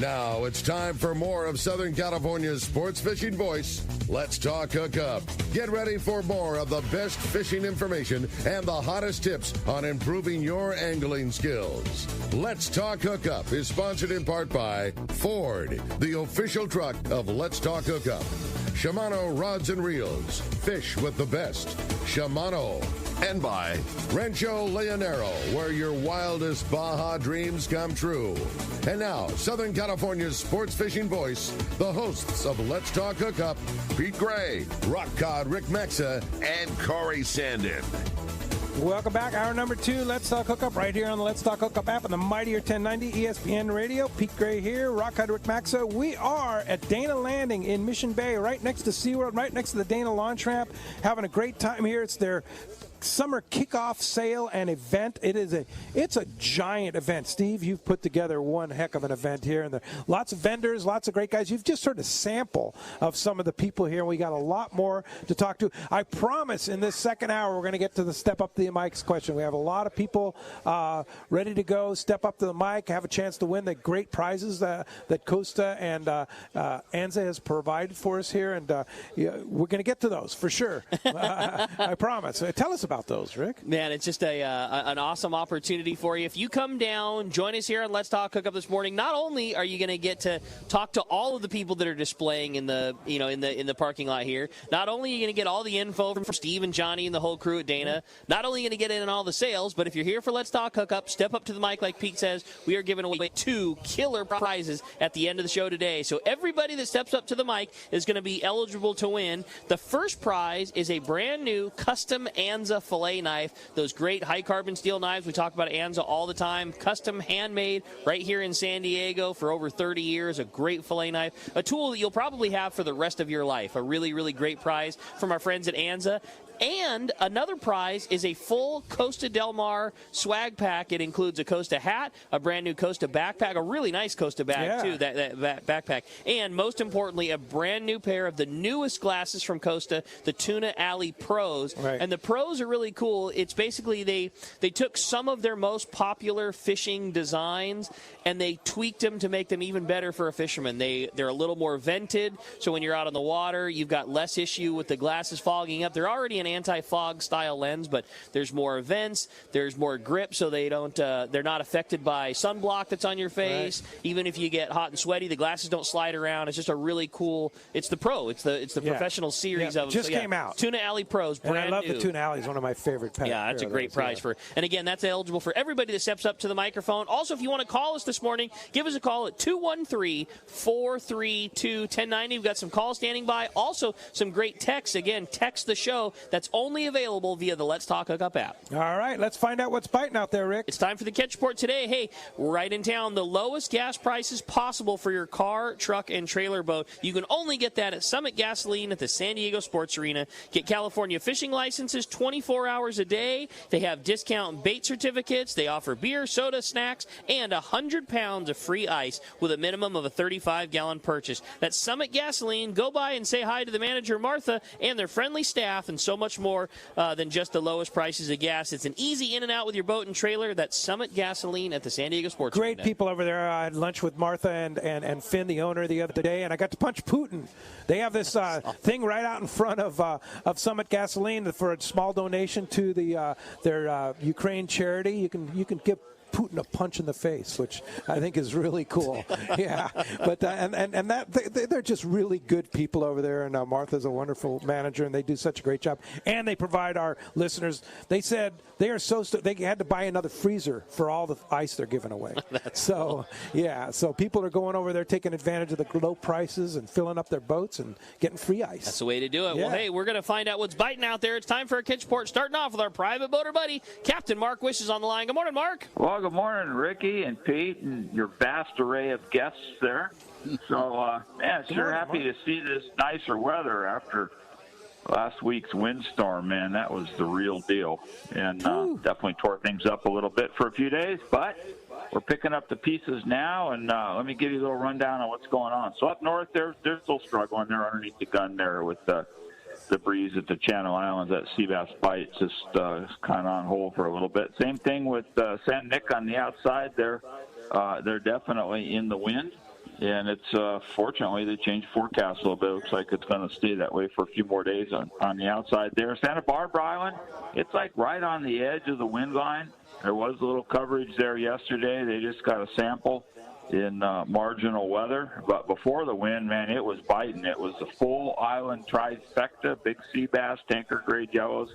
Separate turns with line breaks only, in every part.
Now it's time for more of Southern California's sports fishing voice. Let's talk Hookup. Get ready for more of the best fishing information and the hottest tips on improving your angling skills. Let's Talk Hookup is sponsored in part by Ford, the official truck of Let's Talk Hookup. Shimano Rods and Reels. Fish with the best. Shimano. And by Rancho Leonero, where your wildest Baja dreams come true. And now, Southern California's sports fishing voice, the hosts of Let's Talk Hookup, Pete Gray, Rock Cod Rick Mexa, and Corey Sandin.
Welcome back. Hour number 2, Let's Talk Hookup, right here on the Let's Talk Hookup app on the Mightier 1090 ESPN Radio. Pete Gray here, Rock Cod Rick Maxa. We are at Dana Landing in Mission Bay, right next to SeaWorld, right next to the Dana Launch Ramp. Having a great time here. It's their summer kickoff sale and event. It's a giant event. Steve, you've put together one heck of an event here, and there are lots of vendors, lots of great guys. You've just heard a sample of some of the people here. We got a lot more to talk to. I promise in this second hour we're going to get to the step up to the mics question. We have a lot of people ready to go, step up to the mic, have a chance to win the great prizes that Costa and Anza has provided for us here, and we're going to get to those for sure. I promise. Tell us about those, Rick.
Man, it's just an awesome opportunity for you. If you come down, join us here on Let's Talk Hookup this morning. Not only are you going to get to talk to all of the people that are displaying in the parking lot here, not only are you going to get all the info from Steve and Johnny and the whole crew at Dana, not only are you going to get in on all the sales, but if you're here for Let's Talk Hookup, step up to the mic like Pete says. We are giving away 2 killer prizes at the end of the show today. So everybody that steps up to the mic is going to be eligible to win. The first prize is a brand new custom Anza fillet knife, those great high carbon steel knives. We talk about Anza all the time. Custom handmade right here in San Diego for over 30 years. A great fillet knife, a tool that you'll probably have for the rest of your life. A really, really great prize from our friends at Anza. And another prize is a full Costa Del Mar swag pack. It includes a Costa hat, a brand new Costa backpack, a really nice Costa bag, too, that backpack. And most importantly, a brand new pair of the newest glasses from Costa, the Tuna Alley Pros. Right. And the Pros are really cool. It's basically they took some of their most popular fishing designs and they tweaked them to make them even better for a fisherman. They're a little more vented, so when you're out on the water, you've got less issue with the glasses fogging up. They're already an anti-fog style lens, but there's more vents, there's more grip, so they're not affected by sunblock that's on your face. Right. Even if you get hot and sweaty, the glasses don't slide around. It's just a really cool. It's the Pro. It's the professional series of them.
Just came out.
Tuna Alley Pros, brand new.
And I love the Tuna Alley. It's one of my favorite packs.
Yeah, that's a great prize for. And again, that's eligible for everybody that steps up to the microphone. Also, if you want to call us this morning, give us a call at 213-432-1090. We've got some calls standing by. Also, some great texts. Again, text the show. That's only available via the Let's Talk Hookup app.
All right, let's find out what's biting out there, Rick.
It's time for the Catch Report today. Hey, right in town, the lowest gas prices possible for your car, truck, and trailer boat. You can only get that at Summit Gasoline at the San Diego Sports Arena. Get California fishing licenses 24 hours a day. They have discount bait certificates. They offer beer, soda, snacks, and 100 pounds of free ice with a minimum of a 35-gallon purchase. That's Summit Gasoline. Go by and say hi to the manager, Martha, and their friendly staff, and so much more than just the lowest prices of gas. It's an easy in and out with your boat and trailer. That's Summit Gasoline at the San Diego Sports Arena.
Great people over there. I had lunch with Martha and Finn, the owner, the other day, and I got to punch Putin. They have this thing right out in front of Summit Gasoline for a small donation to their Ukraine charity. You can give Putin a punch in the face, which I think is really cool. Yeah, but they're just really good people over there, and Martha's a wonderful manager, and they do such a great job. And they provide our listeners. They said they are they had to buy another freezer for all the ice they're giving away. So people are going over there taking advantage of the low prices and filling up their boats and getting free ice.
That's the way to do it. Yeah. Well, hey, we're going to find out what's biting out there. It's time for a Catch Report, starting off with our private boater buddy, Captain Mark Wish is on the line. Good morning, Mark.
Well, good morning, Ricky and Pete and your vast array of guests there. So, sure happy to see this nicer weather after last week's windstorm, man. That was the real deal. And definitely tore things up a little bit for a few days, but we're picking up the pieces now, and let me give you a little rundown on what's going on. So up north, they're still struggling. They're underneath the gun there with the breeze at the Channel Islands. That sea bass bite just kind of on hold for a little bit. Same thing with San Nick on the outside. They're definitely in the wind, And it's fortunately they changed the forecast a little bit. It looks like it's going to stay that way for a few more days on the outside there. Santa Barbara Island, it's like right on the edge of the wind line. There was a little coverage there yesterday. They just got a sample in marginal weather. But before the wind, man, it was biting. It was the full island trifecta, big sea bass, tanker grade yellows,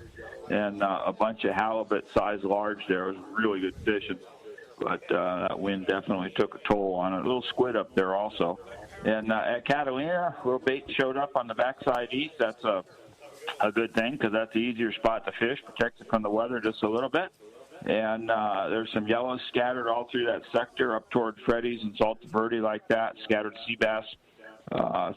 and a bunch of halibut size large there. It was really good fishing. But that wind definitely took a toll on it. A little squid up there also. And at Catalina, a little bait showed up on the backside east. That's a good thing because that's the easier spot to fish, protects it from the weather just a little bit. And there's some yellows scattered all through that sector up toward Freddy's and Salta Verde like that, scattered sea bass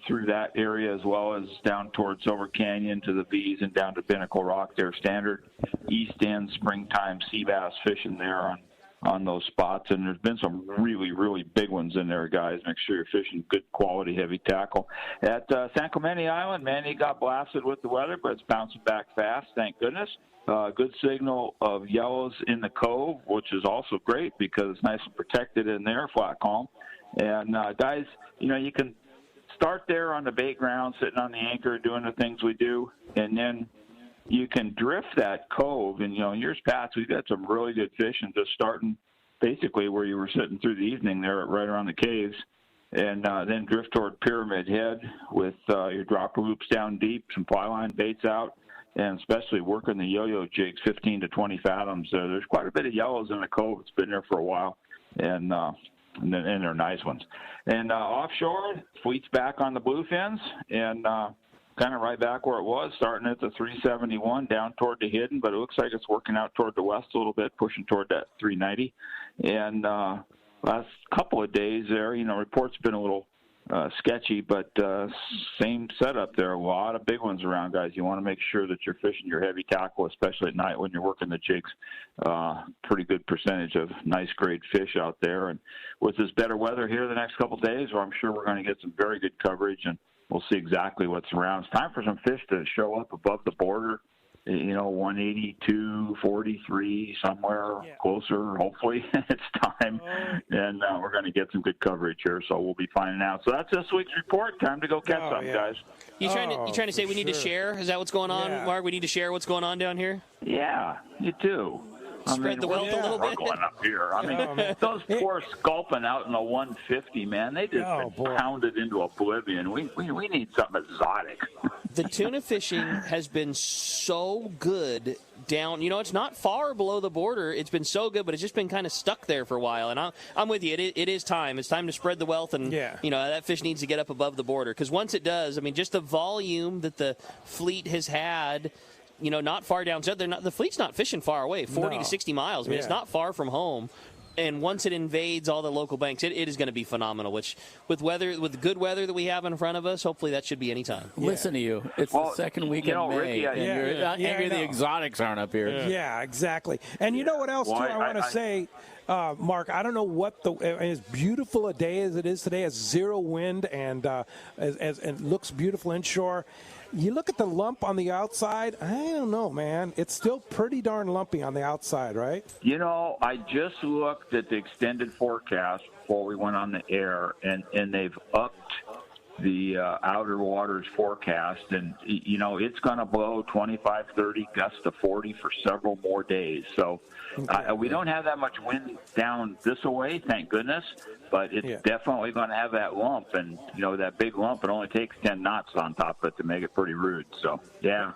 through that area as well as down toward Silver Canyon to the V's and down to Pinnacle Rock there. Standard east end springtime sea bass fishing there on those spots. And there's been some really, really big ones in there, guys. Make sure you're fishing good quality heavy tackle. At San Clemente Island, man, he got blasted with the weather, but it's bouncing back fast, thank goodness. Good signal of yellows in the cove, which is also great because it's nice and protected in there, flat calm. And guys, you can start there on the bait ground, sitting on the anchor, doing the things we do, and then you can drift that cove. And, in years past, we've got some really good fishing just starting basically where you were sitting through the evening there right around the caves, and then drift toward Pyramid Head with your dropper loops down deep, some fly line baits out, and especially working the yo-yo jigs 15 to 20 fathoms. There's quite a bit of yellows in the cove. It's been there for a while, and they're nice ones. And offshore, fleet's back on the bluefins, and kind of right back where it was, starting at the 371 down toward the Hidden, but it looks like it's working out toward the west a little bit, pushing toward that 390. And last couple of days there, reports been a little sketchy, but same setup there. A lot of big ones around, guys. You want to make sure that you're fishing your heavy tackle, especially at night when you're working the jigs. Pretty good percentage of nice grade fish out there. And with this better weather here the next couple of days, I'm sure we're going to get some very good coverage, and we'll see exactly what's around. It's time for some fish to show up above the border, 182, 43, somewhere closer, hopefully. It's time. And we're going to get some good coverage here, so we'll be finding out. So that's this week's report. Time to go catch some, guys.
You trying to say we need to share? Is that what's going on, Mark? We need to share what's going on down here?
Yeah, you do.
Spread the wealth a little bit.
Up here. Those poor sculpin out in the 150, man, they just pounded into oblivion. We need something exotic.
The tuna fishing has been so good down. It's not far below the border. It's been so good, but it's just been kind of stuck there for a while. And I'm with you. It is time. It's time to spread the wealth, and that fish needs to get up above the border. Because once it does, just the volume that the fleet has had. Not far down. The fleet's not fishing far away, 40 to 60 miles. It's not far from home. And once it invades all the local banks, it is going to be phenomenal. Which, with the good weather that we have in front of us, hopefully that should be any time.
Listen to you. It's the second week in May,
Ricky,
and you're not angry the exotics aren't up here.
Yeah, exactly. And you know what else, too, I want to say, Mark, I don't know what as beautiful a day as it is today, as zero wind and as it looks beautiful inshore. You look at the lump on the outside, I don't know, man. It's still pretty darn lumpy on the outside, right?
I just looked at the extended forecast before we went on the air, and they've upped the outer waters forecast, and, it's going to blow 25, 30, gusts to 40 for several more days. So we don't have that much wind down this way, thank goodness. But it's definitely going to have that lump, and that big lump. It only takes 10 knots on top of it to make it pretty rude. So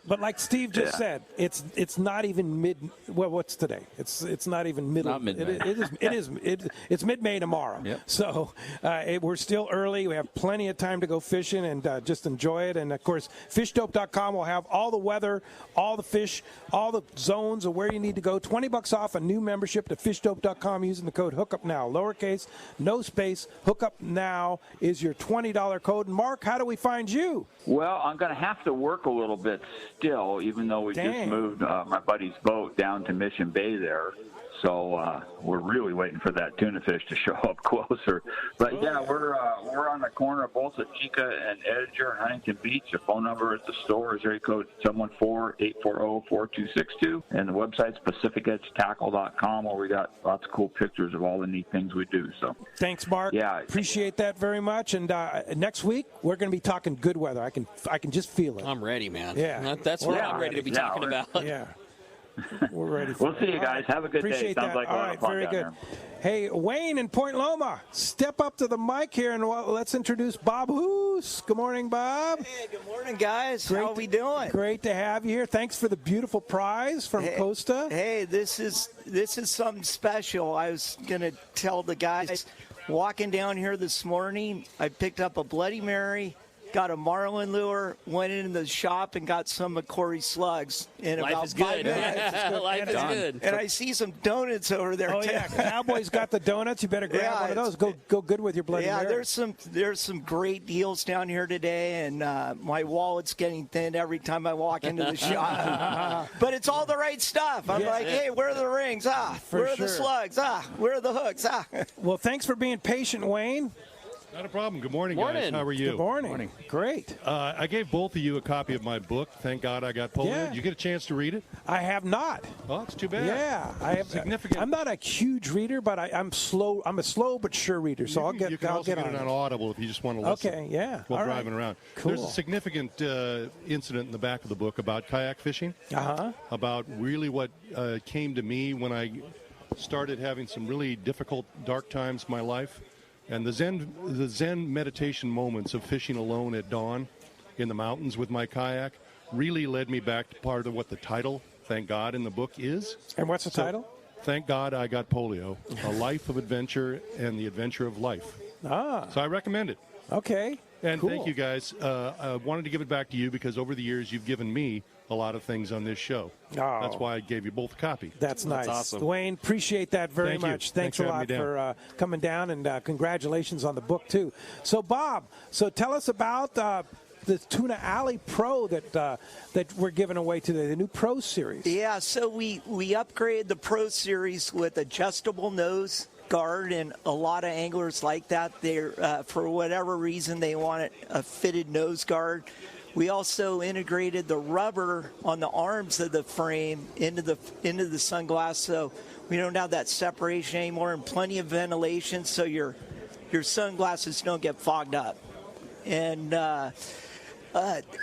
But like Steve just said, it's not even mid. Well, what's today? It's not even middle.
Not mid-May.
It's mid-May tomorrow.
Yep.
So we're still early. We have plenty of time to go fishing and just enjoy it. And of course, fishdope.com will have all the weather, all the fish, all the zones of where you need to go. $20 off a new membership to fishdope.com using the code Hookup Now, lowercase, no space. Hookup Now is your $20 code. And Mark, how do we find you?
Well, I'm going to have to work a little bit still, even though we just moved my buddy's boat down to Mission Bay there. So we're really waiting for that tuna fish to show up closer. But yeah, we're on the corner of both at Chica and Edinger in Huntington Beach. The phone number at the store is area code 714-840-4262, and the website's PacificEdgeTackle.com, where we got lots of cool pictures of all the neat things we do. So
thanks, Mark.
Yeah,
appreciate that very much. And next week we're going to be talking good weather. I can just feel it.
I'm ready, man.
Yeah,
that's what I'm ready to be talking about.
Yeah. We're ready.
We'll see you guys. Have a good
day.
Sounds like
all right, very good. Hey, Wayne in Point Loma, step up to the mic here and let's introduce Bob Hoos. Good morning, Bob.
Hey, good morning, guys. How are we doing?
Great to have you here. Thanks for the beautiful prize from Costa.
Hey, this is something special. I was going to tell the guys walking down here this morning, I picked up a Bloody Mary, got a marlin lure, went into the shop and got some of Corey's slugs in
Life
about
is
5
good.
minutes.
Life is good.
And I see some donuts over there.
Oh yeah, Cowboy's got the donuts. You better grab one of those. Go good with your Bloody Mary.
Yeah, there's some great deals down here today, and my wallet's getting thin every time I walk into the shop. But it's all the right stuff. I'm like, hey, where are the rings? Where are the slugs? Where are the hooks?
Well, thanks for being patient, Wayne.
Not a problem. Good morning, guys. How are you?
Good morning. Great.
I gave both of you a copy of my book. Thank God I got polio. Did you get a chance to read it?
I have not.
Oh, it's too bad.
Yeah, I have.
Significant.
I'm not a huge reader, but I'm slow. I'm a slow but sure reader, so I'll get.
You can also get it on Audible if you just want to listen.
Okay, yeah.
While driving around.
Cool.
There's a significant incident in the back of the book about kayak fishing. About really what came to me when I started having some really difficult, dark times in my life. And the Zen meditation moments of fishing alone at dawn in the mountains with my kayak really led me back to part of what the title, thank God, in the book is.
And what's the title?
Thank God I Got Polio, A Life of Adventure and the Adventure of Life. So I recommend it.
Okay.
And
cool.
thank you, guys. I wanted to give it back to you because over the years you've given me a lot of things on this show. That's why I gave you both a copy.
That's nice.
That's awesome.
Dwayne, appreciate that very much. Thanks a lot for coming down, and congratulations on the book, too. So, Bob, tell us about the Tuna Alley Pro that we're giving away today, the new Pro Series.
Yeah, so we upgraded the Pro Series with adjustable nose guard, and a lot of anglers like that. They're for whatever reason they want a fitted nose guard. We also integrated the rubber on the arms of the frame into the sunglass, so we don't have that separation anymore, and plenty of ventilation so your sunglasses don't get fogged up. And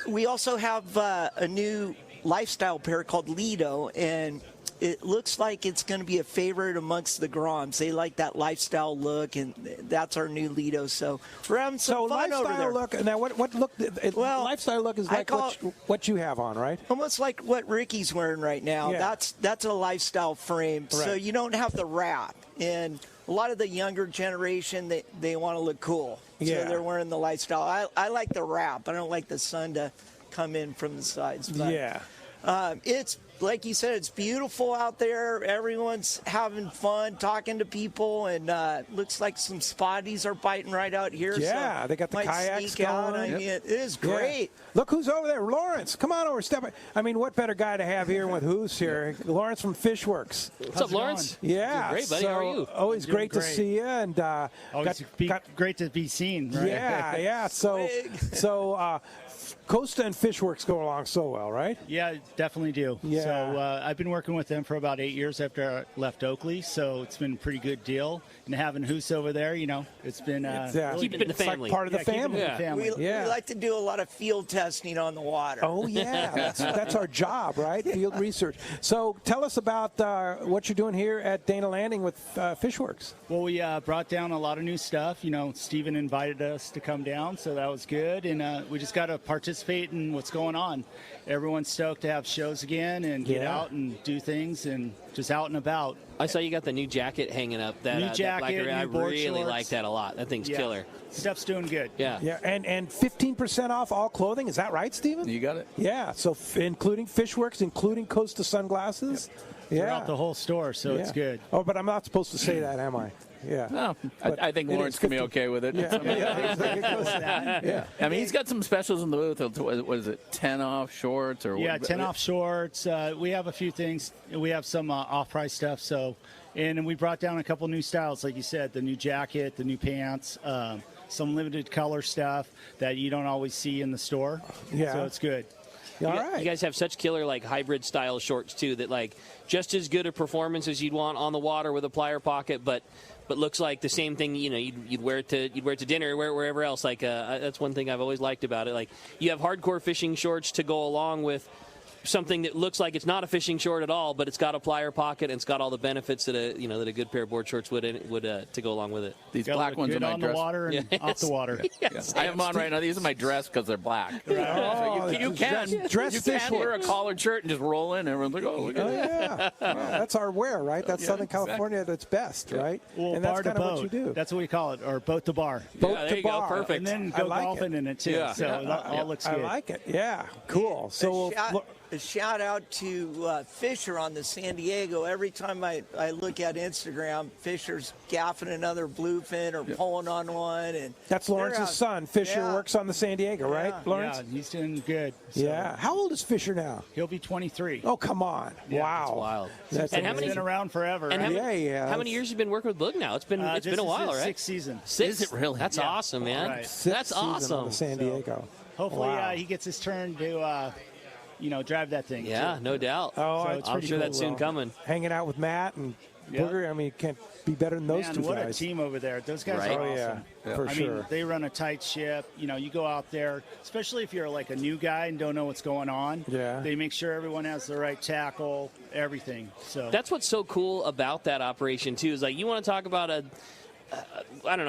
we also have a new lifestyle pair called Lido, and it looks like it's going to be a favorite amongst the Groms. They like that lifestyle look, and that's our new Lido. So we're having some fun over there.
Look. Now, what look? Lifestyle look is like what you have on, right?
Almost like what Ricky's wearing right now.
Yeah.
That's a lifestyle frame. Right. So you don't have the wrap. And a lot of the younger generation, they want to look cool.
Yeah.
So they're wearing the lifestyle. I like the wrap. I don't like the sun to come in from the sides. But,
yeah.
It's like you said, it's beautiful out there. Everyone's having fun, talking to people, and looks like some spotties are biting right out here.
Yeah,
so
they got the kayaks going.
I mean, it is great.
Yeah. Look who's over there, Lawrence. Come on over, I mean, what better guy to have here with who's here? Lawrence from Fishworks.
What's up, Lawrence?
Yeah,
great, buddy. How are you?
Always great to see you, and
great to be seen. Right?
Yeah. So Costa and Fishworks go along so well, right?
Yeah, definitely do.
Yeah.
So I've been working with them for about 8 years after I left Oakley, so it's been a pretty good deal. And having Hoos over there, it's been really
keeping it the family.
Like part of the family.
We like to do a lot of field testing on the water.
Oh, yeah. That's our job, right? Field research. So tell us about what you're doing here at Dana Landing with Fishworks.
Well, we brought down a lot of new stuff. Stephen invited us to come down, so that was good. And we just got to participate in what's going on. Everyone's stoked to have shows again and get out and do things and just out and about.
I saw you got the new jacket hanging up. New jacket,
new
I
board
really
shorts.
like that a lot. That thing's killer.
Stuff's doing good.
Yeah.
And 15% off all clothing. Is that right, Stephen?
You got it.
Yeah. So including Fishworks, including Costa sunglasses.
Throughout the whole store, so it's good.
Oh, but I'm not supposed to say that, am I? Yeah.
No, I think Lawrence can be okay with it.
Yeah.
I mean, he's got some specials in the booth. What is it, 10 off shorts? Or
Yeah, 10 off shorts. We have a few things. We have some off-price stuff. And we brought down a couple new styles, like you said, the new jacket, the new pants, some limited color stuff that you don't always see in the store.
Yeah.
So it's good.
All right.
You guys have such killer hybrid style shorts too that just as good a performance as you'd want on the water with a plier pocket, but looks like the same thing. You'd wear it to dinner, wear it wherever else. That's one thing I've always liked about it. You have hardcore fishing shorts to go along with something that looks like it's not a fishing short at all, but it's got a plier pocket and it's got all the benefits that a good pair of board shorts would to go along with it.
These black ones are my
on
dress.
the water and off the water.
Yes.
I have them on right now. These are my dress because they're black.
Oh,
So you can wear a collared shirt and just roll in. And everyone's like, oh, look at that.
Yeah. That's our wear, right? That's Southern California at its best, right?
Well,
and that's
bar to
kind of
boat.
what you do.
That's what we call it, or boat to bar.
Boat
there
to
you go.
bar.
Perfect.
And then
I
go
like
golfing in it, too.
Yeah.
So it all looks good.
I like it. Yeah. Cool. So
A shout out to Fisher on the San Diego. Every time I look at Instagram, Fisher's gaffing another bluefin or pulling on one. And
that's Lawrence's son. Fisher works on the San Diego, right, Lawrence?
Yeah, he's doing good. So
Yeah. How old is Fisher now?
He'll be 23.
Oh, come on. Wow.
That's wild.
That's
And how
He's
many-
been around forever.
And
right?
how many years have you been working with Boog now? It's been
This
a
is
while,
his
right?
Sixth season.
Six?
Is it really?
That's
Yeah.
awesome, man.
Right.
That's
season on
awesome.
the San Diego.
Hopefully
Wow.
he gets his turn to, drive that thing.
Yeah,
too.
no doubt.
Oh,
So
it's
it's
I'm
pretty
sure
cool,
that's soon
though.
coming.
Hanging out with Matt and
Yeah.
Booger. I mean, you can't be better than those
Man,
two
what
guys.
a team over there. Those guys
Right.
are
Oh,
awesome.
yeah. For
I
sure.
mean, they run a tight ship. You go out there, especially if you're like a new guy and don't know what's going on.
Yeah.
They make sure everyone has the right tackle, everything. So
That's what's so cool about that operation too. Is you want to talk about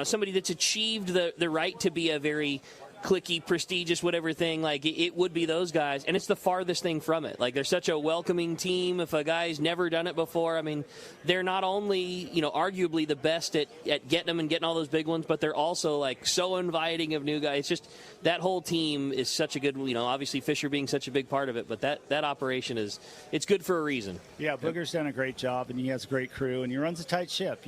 somebody that's achieved the right to be a very cliquey, prestigious, whatever thing. It would be those guys, and it's the farthest thing from it. They're such a welcoming team. If a guy's never done it before, I mean, they're not only arguably the best at getting them and getting all those big ones, but they're also so inviting of new guys. It's just that whole team is such a good. Obviously Fisher being such a big part of it, but that operation it's good for a reason.
yeah, Booger's done a great job, and he has a great crew, and he runs a tight ship.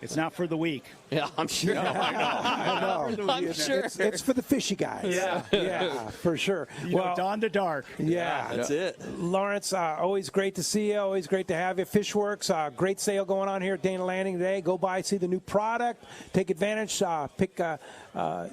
It's not for the weak.
Yeah, I'm sure.
I know.
I'm sure.
It's for the fishy guys. Yeah, for sure.
Dawn to dark.
Yeah,
That's it.
Lawrence, always great to see you. Always great to have you. Fishworks, great sale going on here at Dana Landing today. Go by, see the new product, take advantage, pick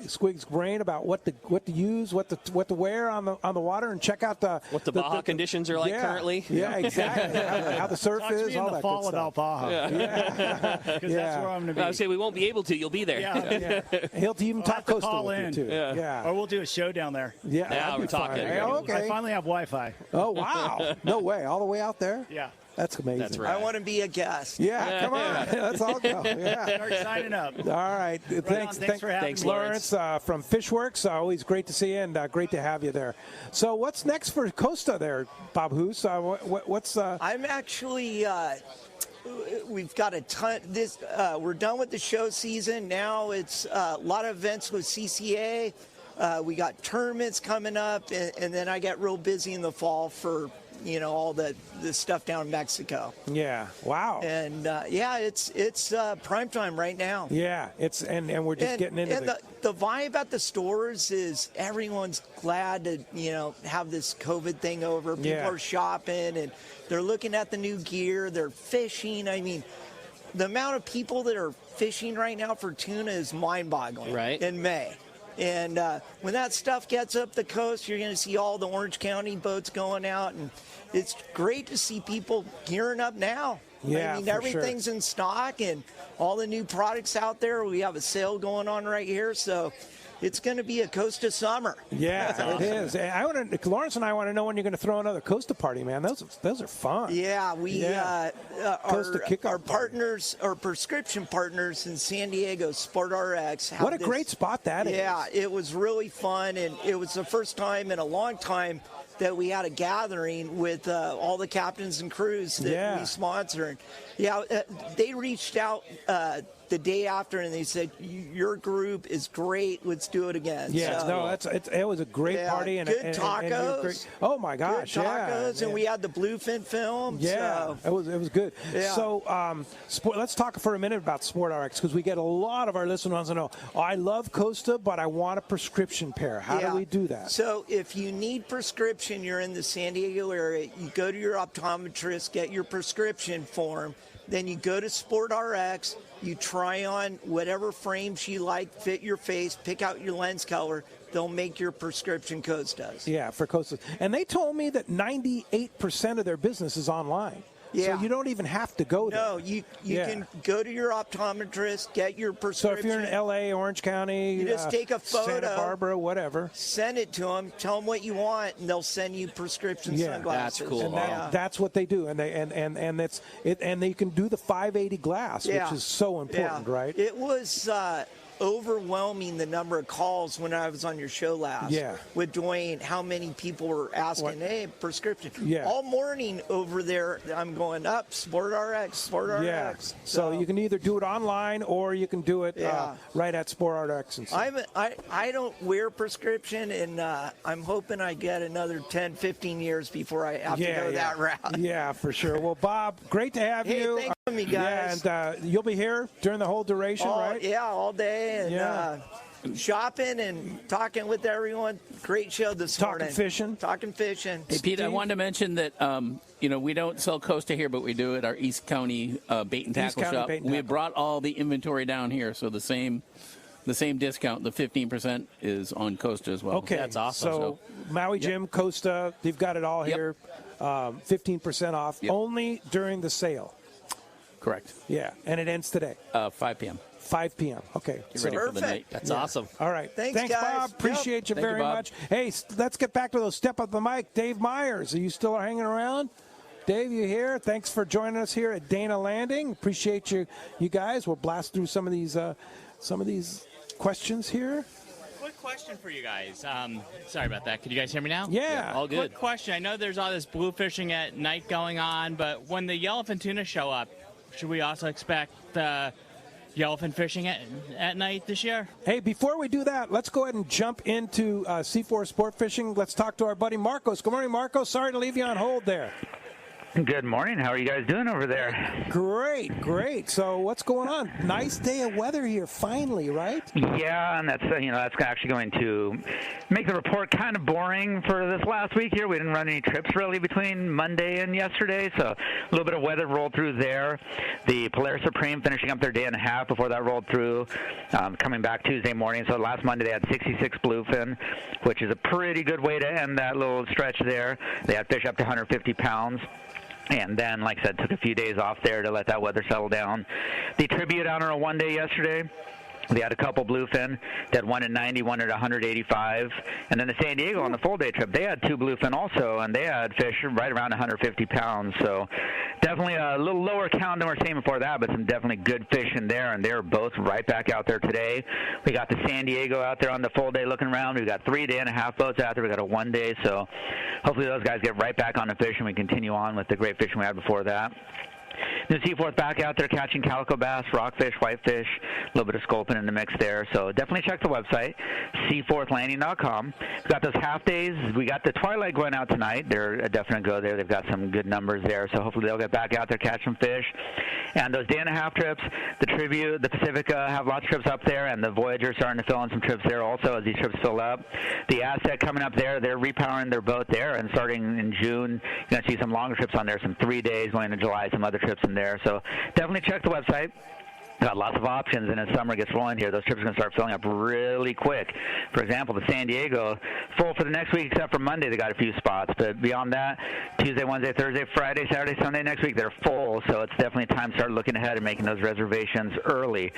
Squig's brain about what to use, what to wear on the water, and check out
What the Baja conditions are like currently.
Yeah, exactly. how the surf
Talk to
is,
me
all
in the
that
fall
good stuff.
about Baja. Because that's where I'm going to be.
I would say we won't be able to. You'll be there.
Yeah.
He'll even
I'll
talk
have to
coastal
call
with
in.
you too.
Or we'll do a show down there.
Yeah,
Now
that'd
we're
be fun.
talking.
Hey, okay.
I finally have Wi-Fi.
Oh wow! No way! All the way out there?
Yeah.
That's amazing.
That's right.
I want to be a guest.
Yeah, come on. Let's all go. Yeah.
Start signing up.
All right. Thanks
for having
me.
Lawrence, from Fishworks. Always great to see you and great to have you there. So what's next for Costa there, Bob Hoos? What's
I'm actually. We've got a ton. We're done with the show season. Now it's a lot of events with CCA. We got tournaments coming up, and then I get real busy in the fall for all the stuff down in Mexico.
Yeah. Wow.
And it's prime time right now.
Yeah. It's and we're just getting into
and the vibe at the stores is everyone's glad to have this COVID thing over. People are shopping and they're looking at the new gear. They're fishing. I mean, the amount of people that are fishing right now for tuna is mind-boggling.
Right.
In May. And when that stuff gets up the coast, you're going to see all the Orange County boats going out, and it's great to see people gearing up now.
Yeah,
I mean,
for
everything's in stock, and all the new products out there. We have a sale going on right here, so it's going to be a Costa summer.
Yeah, it is. Lawrence and I want to know when you're going to throw another Costa party, man. Those are fun.
Yeah, our
party.
partners, our prescription partners in San Diego, Sport RX.
What a great spot that is.
Yeah, it was really fun, and it was the first time in a long time that we had a gathering with all the captains and crews that we sponsor. And, they reached out the day after, and they said, your group is great. Let's do it again.
Yeah,
so,
it was a great party. And
good tacos.
Oh, my gosh.
Good tacos, and we had the bluefin film.
Yeah,
so.
it was good.
Yeah.
So let's talk for a minute about SportRx, because we get a lot of our listeners wants to know, I love Costa, but I want a prescription pair. How do we do that?
So if you need prescription, you're in the San Diego area, you go to your optometrist, get your prescription form, then you go to SportRx, you try on whatever frames you like, fit your face, pick out your lens color. They'll make your prescription Costas.
Yeah, for Costas. And they told me that 98% of their business is online.
Yeah.
So you don't even have to go there.
No, you can go to your optometrist, get your prescription.
So if you're in L.A., Orange County,
you just take a photo,
Santa Barbara, whatever,
send it to them, tell them what you want, and they'll send you prescription sunglasses.
That's cool.
And that's what they do, and they can do the 580 glass, which is so important, right?
It was overwhelming, the number of calls when I was on your show last with Dwayne, how many people were asking, hey, prescription. All morning over there, I'm going up, SportRx.
Yeah. So you can either do it online or you can do it right at SportRx. And
I don't wear prescription, and I'm hoping I get another 10, 15 years before I have to go that route.
Yeah, for sure. Well, Bob, great to have you.
Thanks for me, guys.
Yeah, and you'll be here during the whole duration, right?
Yeah, all day. And shopping and talking with everyone. Great show this morning. Talking fishing.
Hey, Pete, I wanted to mention that we don't sell Costa here, but we do at our East County bait and tackle shop. We brought all the inventory down here, so the same discount, the 15% is on Costa as well.
Okay,
that's awesome.
So Maui Jim, Costa, they've got it all here. 15% off only during the sale.
Correct.
Yeah, and it ends today.
5 p.m.
5 p.m. Okay.
Get ready for the night.
That's awesome.
All right.
Thanks guys.
Bob. Appreciate you very much. Hey, let's get back to those Step Up the Mic. Dave Myers, are you still hanging around? Dave, you here? Thanks for joining us here at Dana Landing. Appreciate you guys. We'll blast through some of these questions here.
Quick question for you guys. Sorry about that. Can you guys hear me now?
Yeah.
All good.
Quick question. I know there's all this blue fishing at night going on, but when the yellowfin tuna show up, should we also expect yellowfin fishing at night this year?
Hey, before we do that, let's go ahead and jump into C4 Sport Fishing. Let's talk to our buddy Marcos. Good morning, Marcos. Sorry to leave you on hold there.
Good morning. How are you guys doing over there?
Great. So what's going on? Nice day of weather here, finally, right?
Yeah, and that's actually going to make the report kind of boring for this last week here. We didn't run any trips really between Monday and yesterday, so a little bit of weather rolled through there. The Polaris Supreme finishing up their day and a half before that rolled through, coming back Tuesday morning. So last Monday they had 66 bluefin, which is a pretty good way to end that little stretch there. They had fish up to 150 pounds. And then, like I said, took a few days off there to let that weather settle down. The Tribute on a one-day yesterday. They had a couple bluefin. They had one at 90, one at 185. And then the San Diego on the full-day trip, they had two bluefin also, and they had fish right around 150 pounds. So definitely a little lower count than we were seeing before that, but some definitely good fish in there, and they're both right back out there today. We got the San Diego out there on the full day looking around. We've got 3 day-and-a-half boats out there. We got a one-day, so hopefully those guys get right back on the fish, and we continue on with the great fishing we had before that. New Seaforth back out there catching calico bass, rockfish, whitefish, a little bit of sculpin in the mix there. So definitely check the website, seaforthlanding.com. We've got those half days. We got the Twilight going out tonight. They're a definite go there. They've got some good numbers there. So hopefully they'll get back out there, catch some fish. And those day-and-a-half trips, the Tribute, the Pacifica have lots of trips up there, and the Voyager starting to fill in some trips there also as these trips fill up. The Aztec coming up there, they're repowering their boat there, and starting in June, you're going to see some longer trips on there, some 3 days going into July, some other trips in there. So definitely check the website. Got lots of options, and as summer gets rolling here, those trips are going to start filling up really quick. For example, the San Diego, full for the next week except for Monday. They got a few spots, but beyond that, Tuesday, Wednesday, Thursday, Friday, Saturday, Sunday next week, they're full, so it's definitely time to start looking ahead and making those reservations early.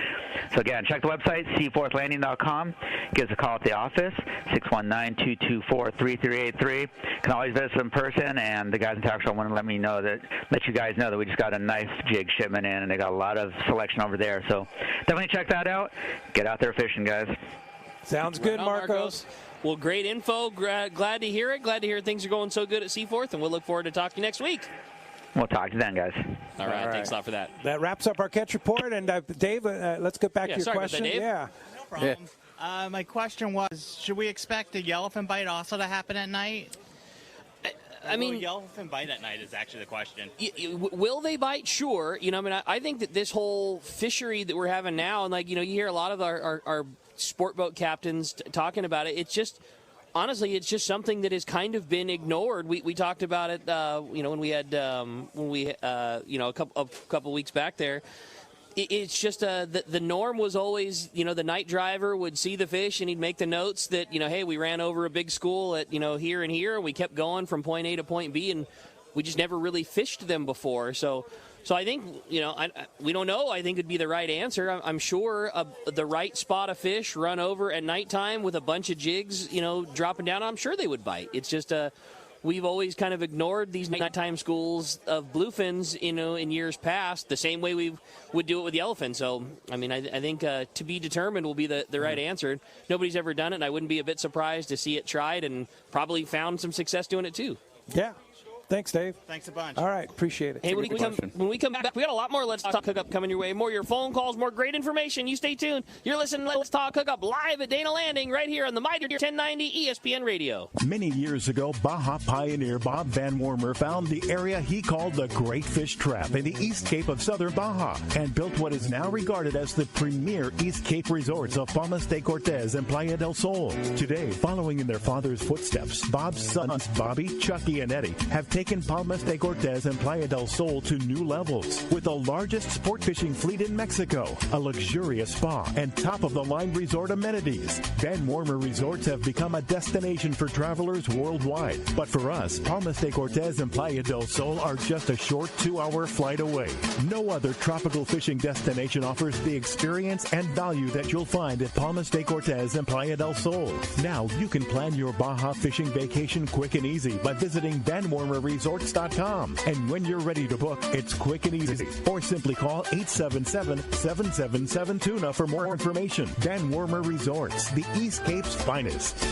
So again, check the website, seaforthlanding.com. Give us a call at the office, 619-224-3383. You can always visit us in person, and the guys in Tackle Show want to let you guys know that we just got a nice jig shipment in, and they got a lot of selection over there. So definitely check that out. Get out there fishing, guys.
Sounds good, Marcos.
Well, great info. Glad to hear it. Glad to hear things are going so good at Seaforth, and we'll look forward to talking next week.
We'll talk to you then, guys.
All right. Thanks a lot for that.
That wraps up our catch report. And Dave, let's get back to your question.
Dave.
Yeah.
No problem. My question was, should we expect a yellowfin bite also to happen at night?
I mean,
yellowfin bite at night is actually the question.
Will they bite? Sure. I think that this whole fishery that we're having now, and you hear a lot of our sport boat captains talking about it. It's just, honestly, it's just something that has kind of been ignored. We talked about it, when we had a couple weeks back there. It's just the norm was always, the night driver would see the fish and he'd make the notes that, hey, we ran over a big school at, here and here, and we kept going from point A to point B, and we just never really fished them before. So I think, we don't know. I think it'd be the right answer. I'm sure the right spot of fish run over at nighttime with a bunch of jigs, dropping down, I'm sure they would bite. It's just we've always kind of ignored these nighttime schools of bluefins, in years past, the same way we would do it with yellowfin. So, I think to be determined will be the right answer. Nobody's ever done it, and I wouldn't be a bit surprised to see it tried and probably found some success doing it too.
Yeah. Thanks, Dave.
Thanks a bunch.
All right, appreciate it.
Hey, when we come back, we got a lot more Let's Talk Hookup coming your way. More of your phone calls, more great information. You stay tuned. You're listening to Let's Talk Hookup live at Dana Landing right here on the Mighty 1090 ESPN Radio.
Many years ago, Baja pioneer Bob Van Wormer found the area he called the Great Fish Trap in the East Cape of southern Baja and built what is now regarded as the premier East Cape resorts of Palmas de Cortez and Playa del Sol. Today, following in their father's footsteps, Bob's sons Bobby, Chucky, and Eddie have taken Palmas de Cortez and Playa del Sol to new levels with the largest sport fishing fleet in Mexico, a luxurious spa, and top-of-the-line resort amenities. Van Wormer Resorts have become a destination for travelers worldwide. But for us, Palmas de Cortez and Playa del Sol are just a short 2-hour flight away. No other tropical fishing destination offers the experience and value that you'll find at Palmas de Cortez and Playa del Sol. Now you can plan your Baja fishing vacation quick and easy by visiting VanWormerResorts.com. And when you're ready to book, it's quick and easy. Or simply call 877-777-TUNA for more information. Van Wormer Resorts, the East Cape's finest.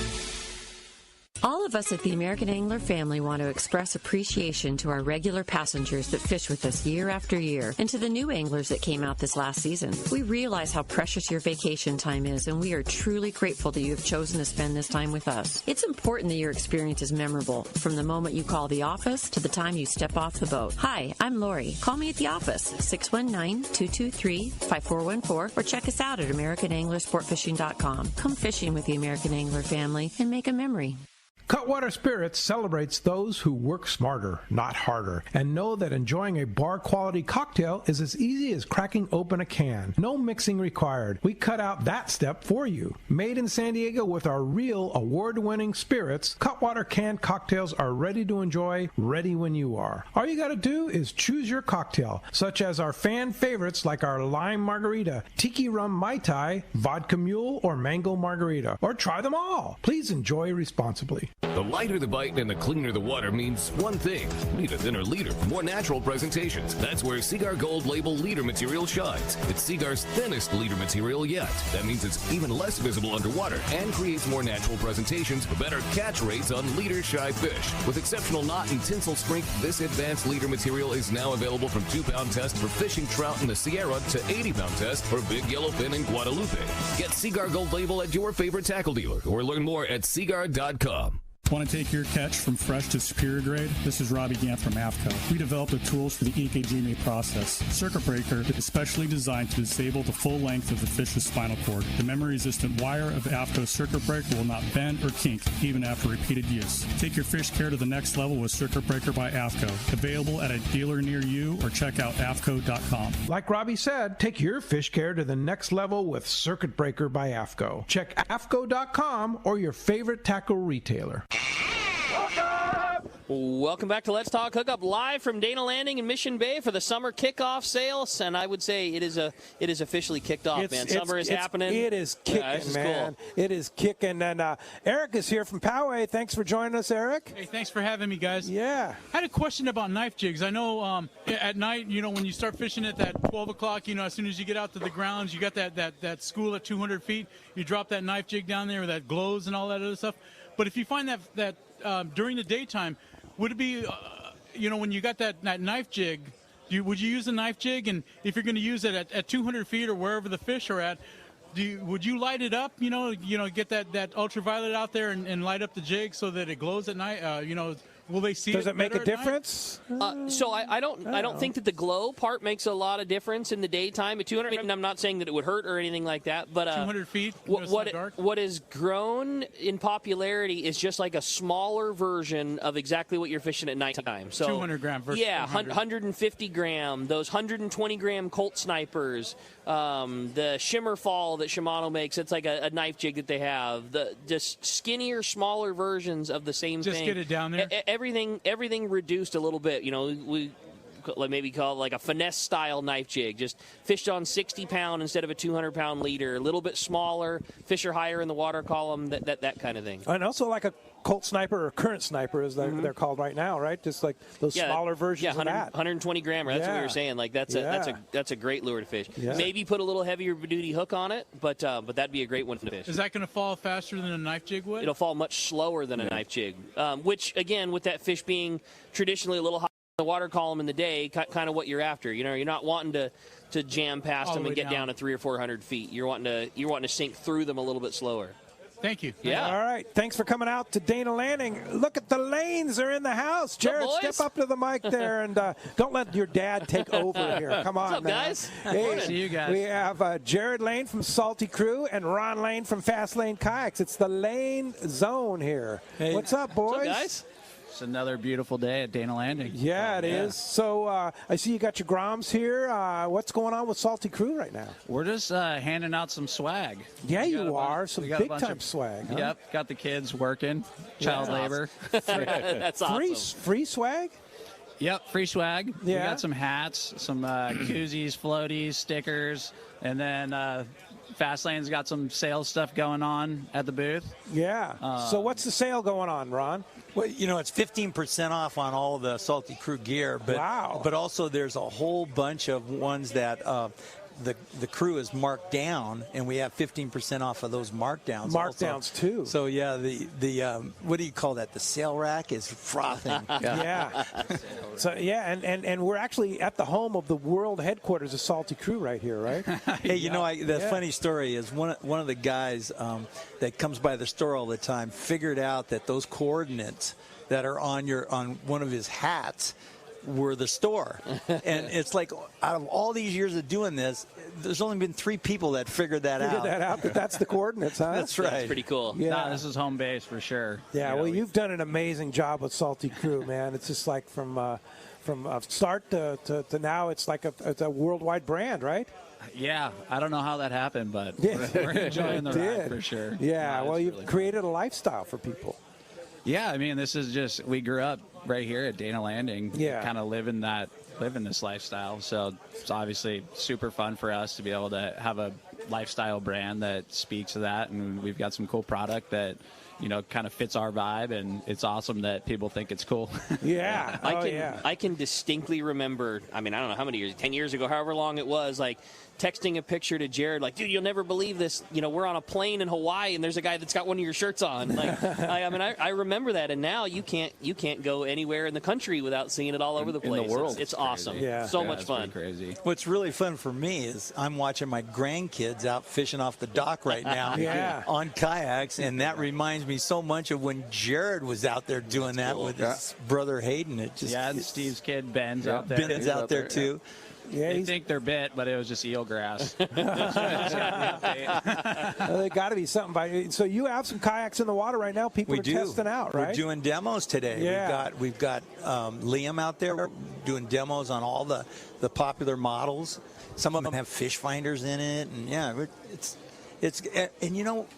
All of us at the American Angler family want to express appreciation to our regular passengers that fish with us year after year, and to the new anglers that came out this last season. We realize how precious your vacation time is, and we are truly grateful that you have chosen to spend this time with us. It's important that your experience is memorable, from the moment you call the office to the time you step off the boat. Hi, I'm Lori. Call me at the office, 619-223-5414, or check us out at AmericanAnglerSportFishing.com. Come fishing with the American Angler family and make a memory.
Cutwater Spirits celebrates those who work smarter, not harder, and know that enjoying a bar-quality cocktail is as easy as cracking open a can. No mixing required. We cut out that step for you. Made in San Diego with our real award-winning spirits, Cutwater canned cocktails are ready to enjoy, ready when you are. All you gotta do is choose your cocktail, such as our fan favorites like our lime margarita, tiki rum mai tai, vodka mule, or mango margarita, or try them all. Please enjoy responsibly.
The lighter the bite and the cleaner the water means one thing. Need a thinner leader for more natural presentations. That's where Seaguar Gold Label leader material shines. It's Seaguar's thinnest leader material yet. That means it's even less visible underwater and creates more natural presentations for better catch rates on leader-shy fish. With exceptional knot and tinsel strength, this advanced leader material is now available from 2-pound test for fishing trout in the Sierra to 80-pound test for big yellowfin in Guadalupe. Get Seaguar Gold Label at your favorite tackle dealer or learn more at Seaguar.com.
Want to take your catch from fresh to superior grade? This is Robbie Gant from AFCO. We developed the tools for the EKG process. Circuit breaker is specially designed to disable the full length of the fish's spinal cord. The memory-resistant wire of AFCO's circuit breaker will not bend or kink even after repeated use. Take your fish care to the next level with Circuit Breaker by AFCO. Available at a dealer near you or check out AFCO.com.
Like Robbie said, take your fish care to the next level with Circuit Breaker by AFCO. Check AFCO.com or your favorite tackle retailer.
Welcome back to Let's Talk Hookup, live from Dana Landing in Mission Bay for the summer kickoff sales, and I would say it is officially kicked off, man. Summer is happening.
It is kicking, man. Cool. It is kicking, and Eric is here from Poway. Thanks for joining us, Eric.
Hey, thanks for having me, guys.
Yeah.
I had a question about knife jigs. I know at night, when you start fishing at that 12 o'clock, as soon as you get out to the grounds, you got that school at 200 feet, you drop that knife jig down there that glows and all that other stuff. But if you find that during the daytime, would it be when you got that knife jig, would you use a knife jig? And if you're going to use it at 200 feet or wherever the fish are at, would you light it up? Get that ultraviolet out there and light up the jig so that it glows at night. Will they see?
Does it make a difference?
So I don't think that the glow part makes a lot of difference in the daytime. At 200 feet, and I'm not saying that it would hurt or anything like that, but
200 feet.
What has grown in popularity is just like a smaller version of exactly what you're fishing at nighttime. So
200 gram versus
150 gram. Those 120 gram Colt snipers. The shimmer fall that Shimano makes, it's like a knife jig that they have. The just skinnier, smaller versions of the same thing.
Just get it down there.
Everything reduced a little bit. We maybe call it like a finesse style knife jig. Just fished on 60 pound instead of a 200 pound leader. A little bit smaller. Fish are higher in the water column. That kind of thing.
And also like a Colt sniper or current sniper, as they're called right now, right? Just like those smaller versions of that.
120 gram. That's what we were saying. Like that's a great lure to fish. Yeah. Maybe put a little heavier duty hook on it, but that'd be a great one to fish.
Is that going to fall faster than a knife jig would?
It'll fall much slower than a knife jig. Which again, with that fish being traditionally a little high in the water column in the day, kind of what you're after. You're not wanting to jam past them and get down to 300 or 400 feet. You're wanting to sink through them a little bit slower.
Thank you.
Yeah.
All right. Thanks for coming out to Dana Landing. Look at the Lanes are in the house. Jared, step up to the mic there, and don't let your dad take over here. Come on,
what's up,
man.
guys?
Hey,
see you guys.
We have Jared Lane from Salty Crew and Ron Lane from Fast Lane Kayaks. It's the Lane Zone here.
Hey.
What's up, boys?
What's up, guys?
It's another beautiful day at Dana Landing.
Yeah, it is. So I see you got your Groms here. What's going on with Salty Crew right now?
We're just handing out some swag.
Yeah, you are. Some big-time swag. Huh?
Yep, got the kids working, child labor.
That's awesome.
Free swag?
Yep, free swag.
Yeah.
We got some hats, some koozies, floaties, stickers, and then Fastlane's got some sales stuff going on at the booth.
Yeah. So what's the sale going on, Ron?
Well, it's 15% off on all the Salty Crew gear, but but also there's a whole bunch of ones that the crew is marked down, and we have 15% off of those markdowns.
Markdowns too.
So yeah, the what do you call that? The sale rack is frothing.
Yeah. So yeah, and we're actually at the home of the world headquarters of Salty Crew right here, right?
Hey, the funny story is one of the guys that comes by the store all the time figured out that those coordinates that are on one of his hats were the store. And it's like, out of all these years of doing this, there's only been 3 people that figured that out.
But that's the coordinates, huh?
That's right.
That's pretty cool.
Yeah.
No, this is home base for sure.
Yeah, well, you've done an amazing job with Salty Crew, man. It's just like from start to now, it's like it's a worldwide brand, right?
Yeah, I don't know how that happened, but we're enjoying the ride for sure.
Yeah, well, you've
really
created a lifestyle for people.
Yeah, I mean, this is just, we grew up right here at Dana Landing, kind of living this lifestyle. So it's obviously super fun for us to be able to have a lifestyle brand that speaks to that, and we've got some cool product that kind of fits our vibe, and it's awesome that people think it's cool.
Yeah.
I can distinctly remember, I don't know how many years, 10 years ago, however long it was, like texting a picture to Jared, like, dude, you'll never believe this. We're on a plane in Hawaii, and there's a guy that's got one of your shirts on. Like, I remember that, and now you can't go anywhere in the country without seeing it all over the place.
In the world,
it's awesome.
Yeah.
So much fun.
Crazy.
What's really fun for me is I'm watching my grandkids out fishing off the dock right now on kayaks, and that reminds me so much of when Jared was out there doing that with his brother Hayden.
And Steve's kid Ben's out there.
Ben's out there too.
Yeah,
they think they're bit, but it was just eelgrass.
Well, there got to be something. So you have some kayaks in the water right now. People are testing out, right?
We're doing demos today.
Yeah.
We've got Liam out there doing demos on all the popular models. Some of them have fish finders in it, and